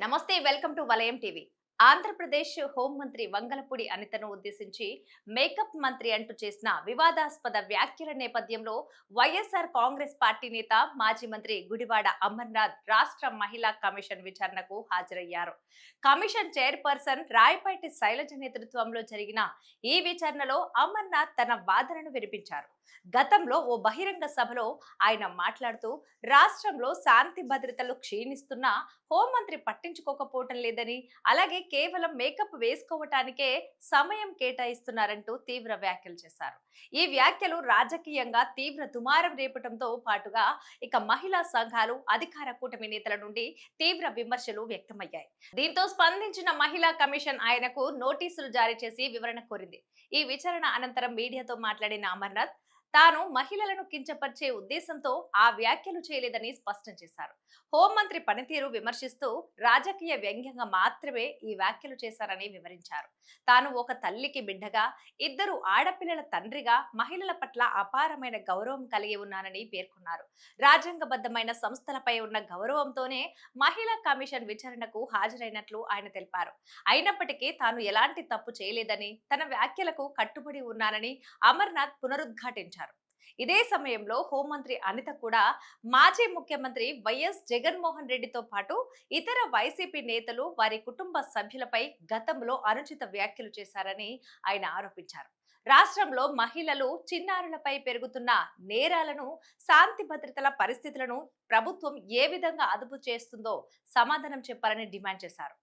నమస్తే, welcome to వలయం TV. Andhra Pradesh హోంమంత్రి వంగలపూడి అనితను ఉద్దేశించి మేకప్ మంత్రి అంటూ చేసిన వివాదాస్పద వ్యాఖ్యల నేపథ్యంలో వైఎస్ఆర్ కాంగ్రెస్ పార్టీ నేత మాజీ మంత్రి గుడివాడ అమర్నాథ్ రాష్ట్ర మహిళా కమిషన్ విచారణకు హాజరయ్యారు. కమిషన్ చైర్పర్సన్ రాయపాటి శైలజ నేతృత్వంలో జరిగిన ఈ విచారణలో అమర్నాథ్ తన వాదనను వినిపించారు. గతంలో ఓ బహిరంగ సభలో ఆయన మాట్లాడుతూ రాష్ట్రంలో శాంతి భద్రతలు క్షీణిస్తున్నా హోంమంత్రి పట్టించుకోకపోవటం లేదని, అలాగే కేవలం మేకప్ వేసుకోవటానికే సమయం కేటాయిస్తున్నారంటూ తీవ్ర వ్యాఖ్యలు చేశారు. ఈ వ్యాఖ్యలు రాజకీయంగా తీవ్ర దుమారం రేపటంతో పాటుగా ఇక మహిళా సంఘాలు, అధికార కూటమి నేతల నుండి తీవ్ర విమర్శలు వ్యక్తమయ్యాయి. దీంతో స్పందించిన మహిళా కమిషన్ ఆయనకు నోటీసులు జారీ చేసి వివరణ కోరింది. ఈ విచారణ అనంతరం మీడియాతో మాట్లాడిన అమర్నాథ్ తాను మహిళలను కించపరిచే ఉద్దేశంతో ఆ వ్యాఖ్యలు చేయలేదని స్పష్టం చేశారు. హోంమంత్రి పనితీరు విమర్శిస్తూ రాజకీయ వ్యంగ్యంగా మాత్రమే ఈ వ్యాఖ్యలు చేశారని వివరించారు. తాను ఒక తల్లికి బిడ్డగా, ఇద్దరు ఆడపిల్లల తండ్రిగా మహిళల పట్ల అపారమైన గౌరవం కలిగి ఉన్నానని పేర్కొన్నారు. రాజ్యాంగబద్ధమైన సంస్థలపై ఉన్న గౌరవంతోనే మహిళా కమిషన్ విచారణకు హాజరైనట్లు ఆయన తెలిపారు. అయినప్పటికీ తాను ఎలాంటి తప్పు చేయలేదని, తన వ్యాఖ్యలకు కట్టుబడి ఉన్నానని అమర్నాథ్ పునరుద్ఘాటించారు. ఇదే సమయంలో హోంమంత్రి అనిత కూడా మాజీ ముఖ్యమంత్రి వైఎస్ జగన్మోహన్ రెడ్డితో పాటు ఇతర వైసీపీ నేతలు, వారి కుటుంబ సభ్యులపై గతంలో అనుచిత వ్యాఖ్యలు చేశారని ఆయన ఆరోపించారు. రాష్ట్రంలో మహిళలు, చిన్నారులపై పెరుగుతున్న నేరాలను, శాంతి భద్రతల పరిస్థితులను ప్రభుత్వం ఏ విధంగా అదుపు చేస్తుందో సమాధానం చెప్పాలని డిమాండ్ చేశారు.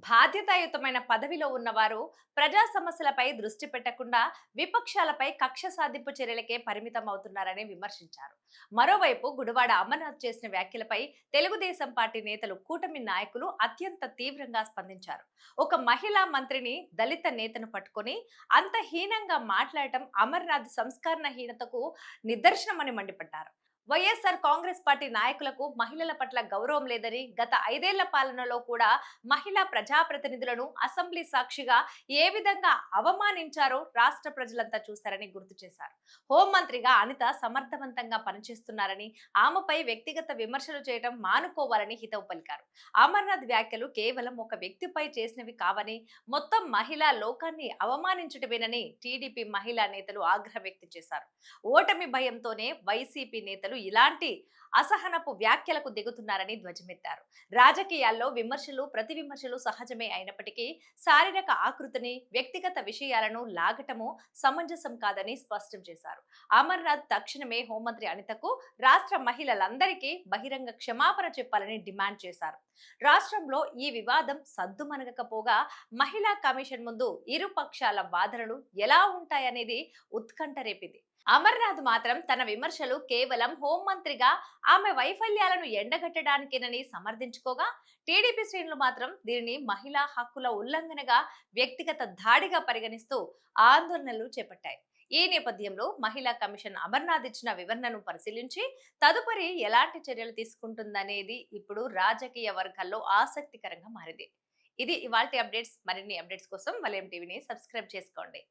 బాధ్యతాయుతమైన పదవిలో ఉన్నవారు ప్రజా సమస్యలపై దృష్టి పెట్టకుండా విపక్షాలపై కక్ష సాధింపు చర్యలకే పరిమితం అవుతున్నారని విమర్శించారు. మరోవైపు గుడివాడ అమర్నాథ్ చేసిన వ్యాఖ్యలపై తెలుగుదేశం పార్టీ నేతలు, కూటమి నాయకులు అత్యంత తీవ్రంగా స్పందించారు. ఒక మహిళా మంత్రిని, దళిత నేతను పట్టుకొని అంత హీనంగా మాట్లాడటం అమర్నాథ్ సంస్కరణ హీనతకు నిదర్శనమని మండిపడ్డారు. వైఎస్ఆర్ కాంగ్రెస్ పార్టీ నాయకులకు మహిళల పట్ల గౌరవం లేదని, గత 5 ఏళ్ల పాలనలో కూడా మహిళా ప్రజాప్రతినిధులను అసెంబ్లీ సాక్షిగా ఏ విధంగా అవమానించారో రాష్ట్ర ప్రజలంతా చూశారని గుర్తు చేశారు. హోంమంత్రిగా అనిత సమర్థవంతంగా పనిచేస్తున్నారని, ఆమెపై వ్యక్తిగత విమర్శలు చేయడం మానుకోవాలని హితవు పలికారు. అమర్నాథ్ వ్యాఖ్యలు కేవలం ఒక వ్యక్తిపై చేసినవి కావని, మొత్తం మహిళా లోకాన్ని అవమానించటమేనని టీడీపీ మహిళా నేతలు ఆగ్రహం వ్యక్తం చేశారు. ఓటమి భయంతోనే వైసీపీ నేతలు ఇలాంటి అసహనపు వ్యాఖ్యలకు దిగుతున్నారని ధ్వజమెత్తారు. రాజకీయాల్లో విమర్శలు, ప్రతి విమర్శలు సహజమే అయినప్పటికీ శారీరక ఆకృతిని, వ్యక్తిగత విషయాలను లాగటము సమంజసం కాదని స్పష్టం చేశారు. అమర్నాథ్ తక్షణమే హోంమంత్రి అనితకు, రాష్ట్ర మహిళలందరికీ బహిరంగ క్షమాపణ చెప్పాలని డిమాండ్ చేశారు. రాష్ట్రంలో ఈ వివాదం సద్దుమణగకపోగా మహిళా కమిషన్ ముందు ఇరు పక్షాల వాదనలు ఎలా ఉంటాయనేది ఉత్కంఠ రేపింది. అమర్నాథ్ మాత్రం తన విమర్శలు కేవలం హోంమంత్రిగా ఆమె వైఫల్యాలను ఎండగట్టడానికేనని సమర్థించుకోగా, టీడీపీ శ్రేణులు మాత్రం దీనిని మహిళా హక్కుల ఉల్లంఘనగా, వ్యక్తిగత దాడిగా పరిగణిస్తూ ఆందోళనలు చేపట్టాయి. ఈ నేపథ్యంలో మహిళా కమిషన్ అమర్నాథ్ ఇచ్చిన వివరణను పరిశీలించి తదుపరి ఎలాంటి చర్యలు తీసుకుంటుందనేది ఇప్పుడు రాజకీయ వర్గాల్లో ఆసక్తికరంగా మారింది. ఇది ఇవాల్టి అప్డేట్స్. మరిన్ని అప్డేట్స్ కోసం వలయం టీవీని సబ్స్క్రైబ్ చేసుకోండి.